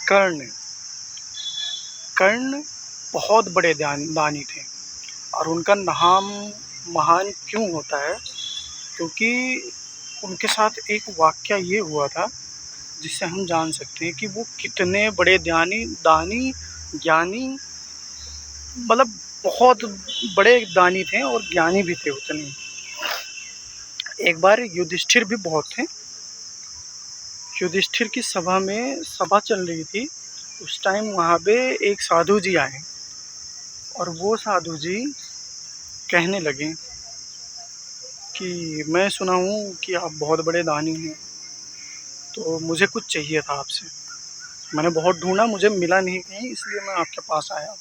कर्ण कर्ण बहुत बड़े दानी थे। और उनका नाम महान क्यों होता है, क्योंकि उनके साथ एक वाक़या ये हुआ था जिससे हम जान सकते हैं कि वो कितने बड़े दानी ज्ञानी, मतलब बहुत बड़े दानी थे और ज्ञानी भी थे उतने। एक बार युधिष्ठिर भी बहुत थे। युधिष्ठिर की सभा चल रही थी। उस टाइम वहाँ पे एक साधु जी आए और वो साधु जी कहने लगे कि मैं सुना हूँ कि आप बहुत बड़े दानी हैं, तो मुझे कुछ चाहिए था आपसे। मैंने बहुत ढूंढा, मुझे मिला नहीं कहीं, इसलिए मैं आपके पास आया।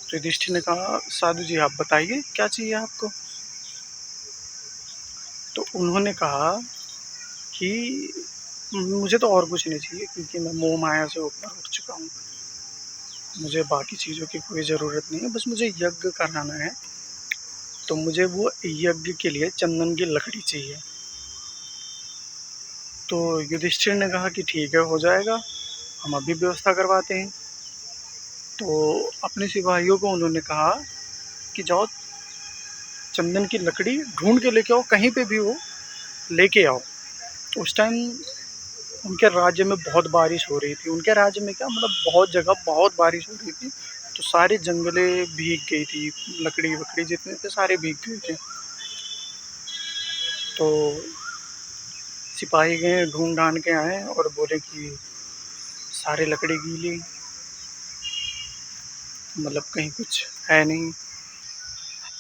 तो युधिष्ठिर ने कहा, साधु जी आप बताइए क्या चाहिए आपको। तो उन्होंने कहा कि मुझे तो और कुछ नहीं चाहिए, क्योंकि मैं मोह माया से ऊपर उठ चुका हूँ। मुझे बाकी चीज़ों की कोई ज़रूरत नहीं है, बस मुझे यज्ञ कराना है। तो मुझे वो यज्ञ के लिए चंदन की लकड़ी चाहिए। तो युधिष्ठिर ने कहा कि ठीक है, हो जाएगा, हम अभी व्यवस्था करवाते हैं। तो अपने सिपाहियों को उन्होंने कहा कि जाओ चंदन की लकड़ी ढूंढ के लेके आओ, कहीं पे भी हो लेके आओ। उस टाइम उनके राज्य में बहुत बारिश हो रही थी। उनके राज्य में क्या, मतलब बहुत जगह बहुत बारिश हो रही थी, तो सारे जंगले भीग गई थी, लकड़ी वकड़ी जितने थे सारे भीग गए थे। तो सिपाही गए, ढूंढ ढांड के आए और बोले कि सारे लकड़ी गीली, मतलब कहीं कुछ है नहीं।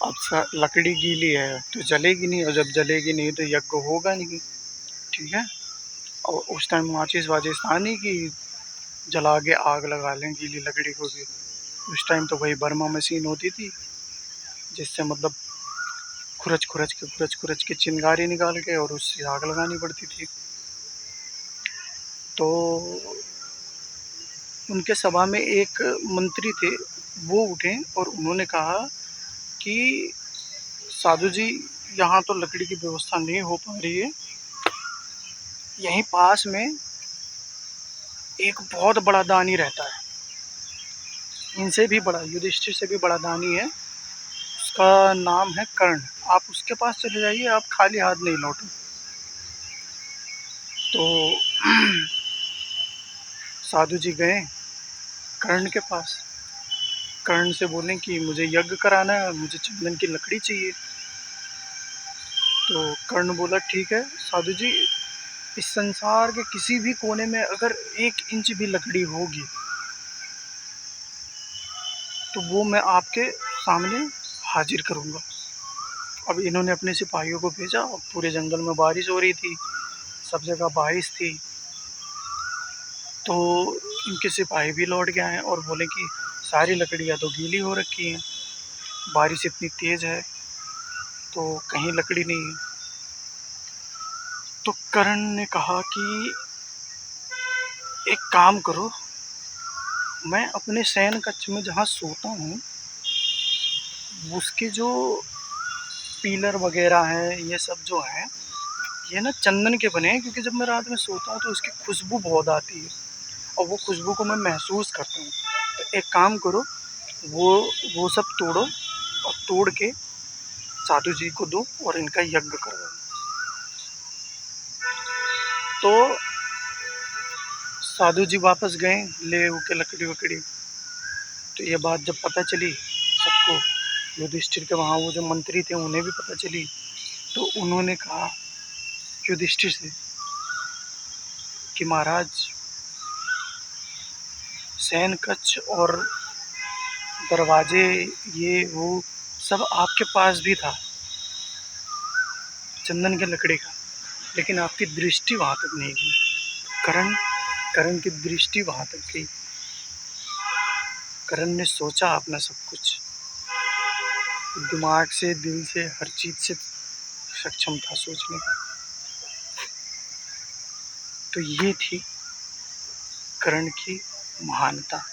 अब लकड़ी गीली है तो जलेगी नहीं, और जब जलेगी नहीं तो यज्ञ होगा नहीं, ठीक है। और उस टाइम माचिस वाचिस था नहीं कि जला के आग लगा लें गीली लकड़ी को भी। उस टाइम तो वही बर्मा मशीन होती थी, जिससे मतलब खुरच के चिंगारी निकाल के और उससे आग लगानी पड़ती थी। तो उनके सभा में एक मंत्री थे, वो उठे और उन्होंने कहा कि साधु जी, यहाँ तो लकड़ी की व्यवस्था नहीं हो पा रही है, यहीं पास में एक बहुत बड़ा दानी रहता है, इनसे भी बड़ा, युधिष्ठिर से भी बड़ा दानी है, उसका नाम है कर्ण। आप उसके पास चले जाइए, आप खाली हाथ नहीं लौटो। तो साधु जी गए कर्ण के पास। कर्ण से बोले कि मुझे यज्ञ कराना है, मुझे चंदन की लकड़ी चाहिए। तो कर्ण बोला, ठीक है साधु जी, इस संसार के किसी भी कोने में अगर 1 इंच भी लकड़ी होगी तो वो मैं आपके सामने हाजिर करूँगा। अब इन्होंने अपने सिपाहियों को भेजा, और पूरे जंगल में बारिश हो रही थी, सब जगह बारिश थी। तो इनके सिपाही भी लौट के आए और बोले कि सारी लकड़ियाँ तो गीली हो रखी हैं, बारिश इतनी तेज़ है तो कहीं लकड़ी नहीं है। तो कर्ण ने कहा कि एक काम करो, मैं अपने शयन कक्ष में जहाँ सोता हूँ उसके जो पिलर वगैरह हैं, ये सब जो हैं, ये ना चंदन के बने हैं, क्योंकि जब मैं रात में सोता हूँ तो उसकी खुशबू बहुत आती है और वो खुशबू को मैं महसूस करता हूँ। तो एक काम करो, वो सब तोड़ो और तोड़ के साधु जी को दो और इनका यज्ञ करवाओ। तो साधु जी वापस गए ले के लकड़ी वकड़ी। तो ये बात जब पता चली सबको, युधिष्ठिर के वहाँ वो जो मंत्री थे उन्हें भी पता चली, तो उन्होंने कहा युधिष्ठिर से कि महाराज, शयन कक्ष और दरवाजे ये वो सब आपके पास भी था चंदन के लकड़ी का, लेकिन आपकी दृष्टि वहाँ तक नहीं गई। कर्ण की दृष्टि वहाँ तक गई। कर्ण ने सोचा अपना सब कुछ, दिमाग से, दिल से, हर चीज़ से सक्षम था सोचने का। तो ये थी कर्ण की महानता।